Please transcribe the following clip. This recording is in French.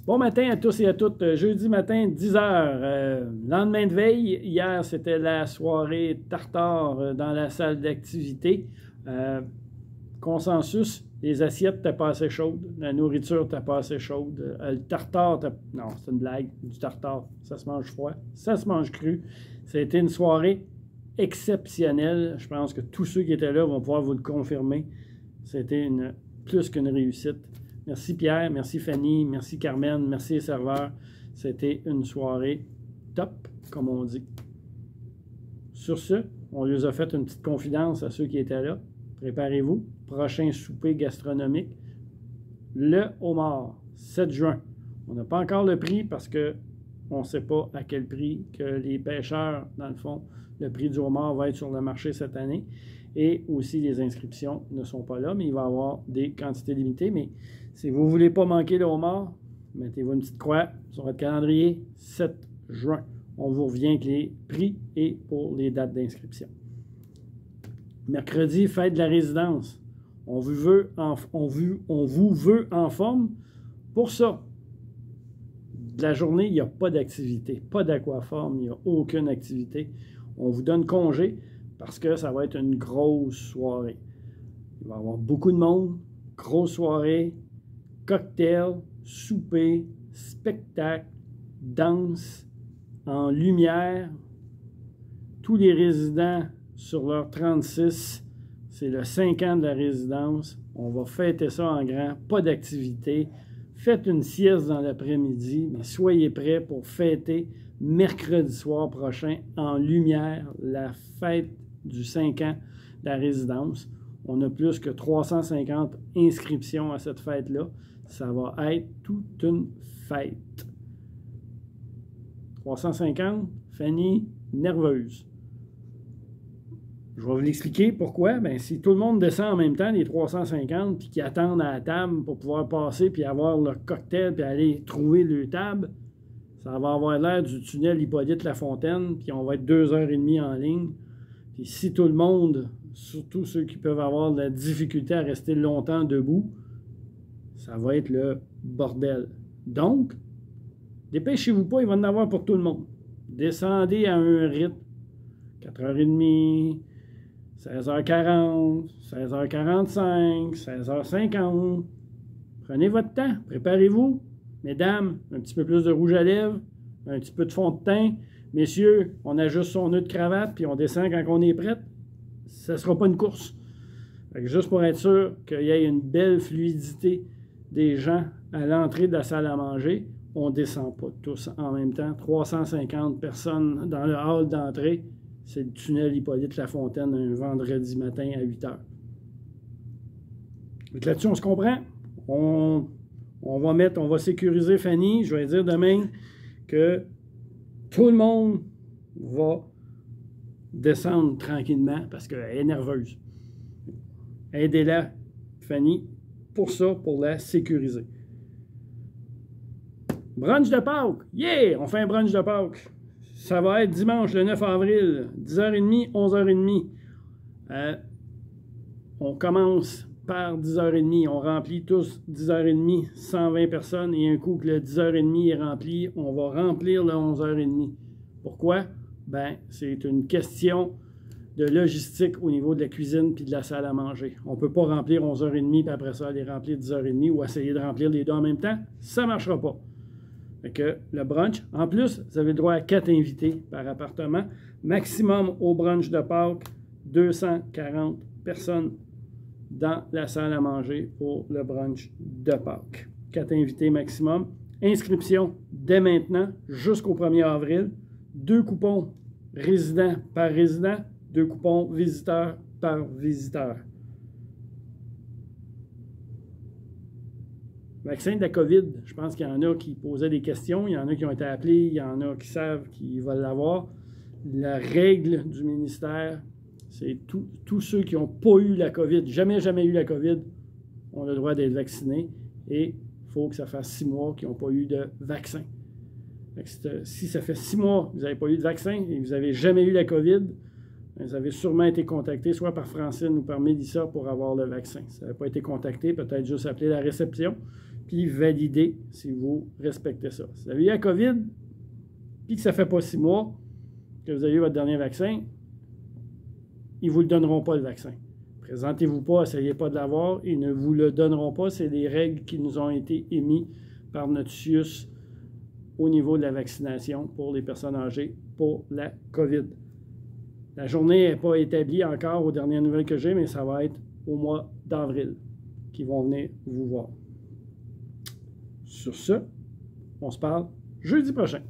Bon matin à tous et à toutes. Jeudi matin, 10h. Lendemain de veille. Hier, c'était la soirée tartare dans la salle d'activité. Consensus, les assiettes n'étaient pas assez chaudes. La nourriture n'était pas assez chaude. Le tartare, non, c'est une blague. Du tartare, ça se mange froid. Ça se mange cru. C'était une soirée exceptionnelle. Je pense que tous ceux qui étaient là vont pouvoir vous le confirmer. C'était plus qu'une réussite. Merci Pierre, merci Fanny, merci Carmen, merci les serveurs. C'était une soirée top, comme on dit. Sur ce, on leur a fait une petite confidence à ceux qui étaient là. Préparez-vous, prochain souper gastronomique, le homard, 7 juin. On n'a pas encore le prix parce qu'on ne sait pas à quel prix que les pêcheurs, dans le fond, le prix du homard va être sur le marché cette année. Et aussi, les inscriptions ne sont pas là, mais il va y avoir des quantités limitées. Mais si vous ne voulez pas manquer le homard, mettez-vous une petite croix sur votre calendrier, 7 juin. On vous revient avec les prix et pour les dates d'inscription. Mercredi, fête de la résidence. On vous veut en forme. Pour ça, de la journée, il n'y a pas d'activité, pas d'aquaforme, il n'y a aucune activité. On vous donne congé parce que ça va être une grosse soirée. Il va y avoir beaucoup de monde, grosse soirée, cocktail, souper, spectacle, danse, en lumière. Tous les résidents sur leur 36, c'est le 5 ans de la résidence. On va fêter ça en grand, pas d'activité. Faites une sieste dans l'après-midi, mais soyez prêts pour fêter mercredi soir prochain en lumière la fête du 5 ans de la résidence. On a plus que 350 inscriptions à cette fête-là. Ça va être toute une fête. 350, Fanny, nerveuse. Je vais vous l'expliquer pourquoi. Bien, si tout le monde descend en même temps, les 350, puis qu'ils attendent à la table pour pouvoir passer, puis avoir leur cocktail, puis aller trouver leur table, ça va avoir l'air du tunnel Hippolyte-Lafontaine, puis on va être 2h30 en ligne. Puis si tout le monde, surtout ceux qui peuvent avoir de la difficulté à rester longtemps debout, ça va être le bordel. Donc, dépêchez-vous pas, il va en avoir pour tout le monde. Descendez à un rythme, 4h30, 16h40, 16h45, 16h50. Prenez votre temps, préparez-vous. Mesdames, un petit peu plus de rouge à lèvres, un petit peu de fond de teint. Messieurs, on ajuste son nœud de cravate, puis on descend quand on est prêt. Ça ne sera pas une course. Fait que juste pour être sûr qu'il y ait une belle fluidité des gens à l'entrée de la salle à manger, on ne descend pas tous en même temps. 350 personnes dans le hall d'entrée. C'est le tunnel Hippolyte-Lafontaine un vendredi matin à 8h. Donc là-dessus, on se comprend. On va sécuriser Fanny. Je vais dire demain que tout le monde va descendre tranquillement parce qu'elle est nerveuse. Aidez-la, Fanny, pour ça, pour la sécuriser. Brunch de Pâques. Yeah! On fait un brunch de Pâques. Ça va être dimanche, le 9 avril, 10h30, 11h30. On commence par 10h30. On remplit tous 10h30, 120 personnes. Et un coup que le 10h30 est rempli, on va remplir le 11h30. Pourquoi? Ben, c'est une question de logistique au niveau de la cuisine puis de la salle à manger. On ne peut pas remplir 11h30 puis après ça aller remplir 10h30 ou essayer de remplir les deux en même temps. Ça ne marchera pas. Fait que le brunch, en plus, vous avez le droit à 4 invités par appartement. Maximum au brunch de Pâques, 240 personnes dans la salle à manger pour le brunch de Pâques. 4 invités maximum. Inscription dès maintenant jusqu'au 1er avril. 2 coupons résidents par résident, 2 coupons visiteurs par visiteur. Vaccin de la COVID, je pense qu'il y en a qui posaient des questions, il y en a qui ont été appelés, il y en a qui savent qu'ils veulent l'avoir. La règle du ministère, c'est tous ceux qui n'ont pas eu la COVID, jamais eu la COVID, ont le droit d'être vaccinés et il faut que ça fasse 6 mois qu'ils n'ont pas eu de vaccin. Si ça fait 6 mois que vous n'avez pas eu de vaccin et que vous n'avez jamais eu la COVID, vous avez sûrement été contacté soit par Francine ou par Mélissa pour avoir le vaccin. Si ça n'avait pas été contacté, peut-être juste appeler la réception. puis valider si vous respectez ça. Si vous avez eu la COVID, puis que ça ne fait pas 6 mois que vous avez eu votre dernier vaccin, ils ne vous le donneront pas, le vaccin. Présentez-vous pas, essayez pas de l'avoir, ils ne vous le donneront pas. C'est des règles qui nous ont été émises par notre CIUS au niveau de la vaccination pour les personnes âgées pour la COVID. La journée n'est pas établie encore aux dernières nouvelles que j'ai, mais ça va être au mois d'avril qu'ils vont venir vous voir. Sur ce, on se parle jeudi prochain.